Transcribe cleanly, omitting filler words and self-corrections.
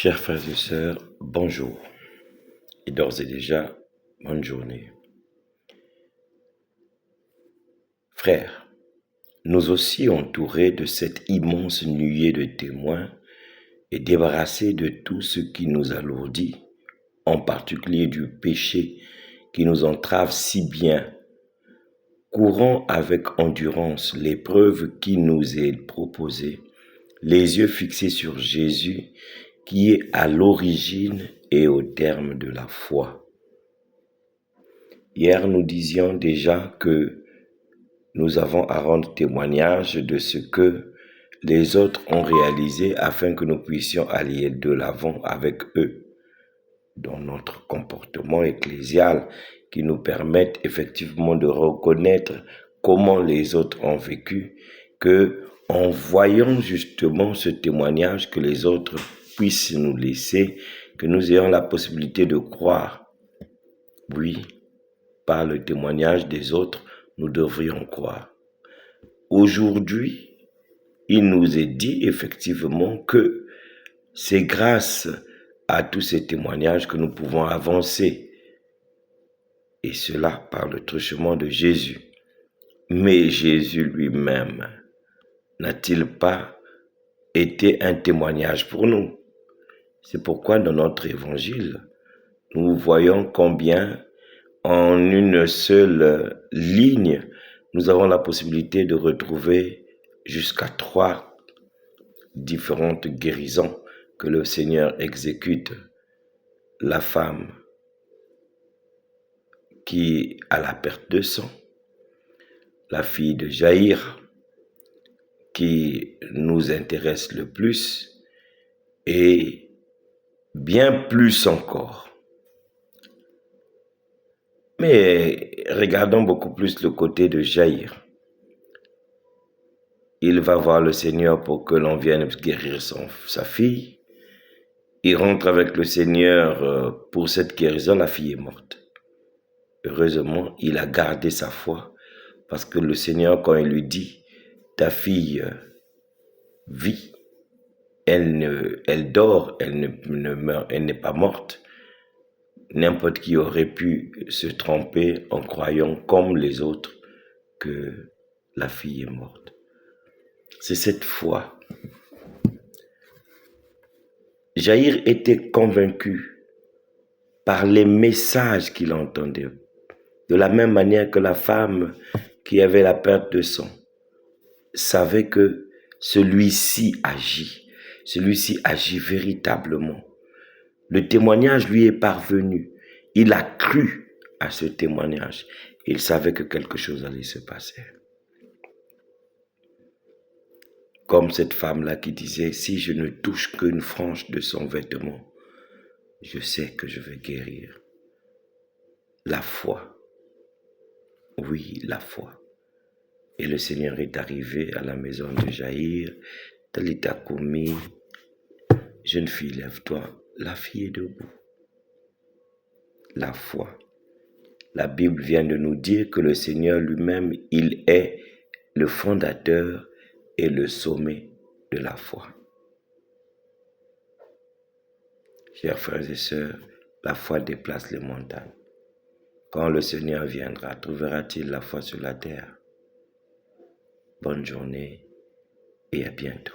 Chers frères et sœurs, bonjour et d'ores et déjà, bonne journée. Frères, nous aussi entourés de cette immense nuée de témoins et débarrassés de tout ce qui nous alourdit, en particulier du péché qui nous entrave si bien, courons avec endurance l'épreuve qui nous est proposée, les yeux fixés sur Jésus qui est à l'origine et au terme de la foi. Hier, nous disions déjà que nous avons à rendre témoignage de ce que les autres ont réalisé afin que nous puissions aller de l'avant avec eux dans notre comportement ecclésial qui nous permette effectivement de reconnaître comment les autres ont vécu, que en voyant justement ce témoignage que les autres puissent nous laisser, que nous ayons la possibilité de croire. Oui, par le témoignage des autres, nous devrions croire. Aujourd'hui, il nous est dit effectivement que c'est grâce à tous ces témoignages que nous pouvons avancer. Et cela par le truchement de Jésus. Mais Jésus lui-même n'a-t-il pas été un témoignage pour nous? C'est pourquoi dans notre évangile, nous voyons combien en une seule ligne, nous avons la possibilité de retrouver jusqu'à 3 différentes guérisons que le Seigneur exécute. La femme qui a la perte de sang, la fille de Jaïr qui nous intéresse le plus et bien plus encore. Mais regardons beaucoup plus le côté de Jaïr. Il va voir le Seigneur pour que l'on vienne guérir sa fille. Il rentre avec le Seigneur pour cette guérison, la fille est morte. Heureusement, il a gardé sa foi parce que le Seigneur, quand il lui dit « ta fille vit, elle dort, elle ne meurt, elle n'est pas morte », n'importe qui aurait pu se tromper en croyant comme les autres que la fille est morte. C'est cette foi. Jaïr était convaincu par les messages qu'il entendait, de la même manière que la femme qui avait la perte de sang savait que celui-ci agit véritablement. Le témoignage lui est parvenu. Il a cru à ce témoignage. Il savait que quelque chose allait se passer. Comme cette femme-là qui disait, si je ne touche qu'une frange de son vêtement, je sais que je vais guérir. La foi. Oui, la foi. Et le Seigneur est arrivé à la maison de Jaïr. Talita Koumi, jeune fille, lève-toi. La fille est debout. La foi. La Bible vient de nous dire que le Seigneur lui-même, il est le fondateur et le sommet de la foi. Chers frères et sœurs, la foi déplace les montagnes. Quand le Seigneur viendra, trouvera-t-il la foi sur la terre? Bonne journée et à bientôt.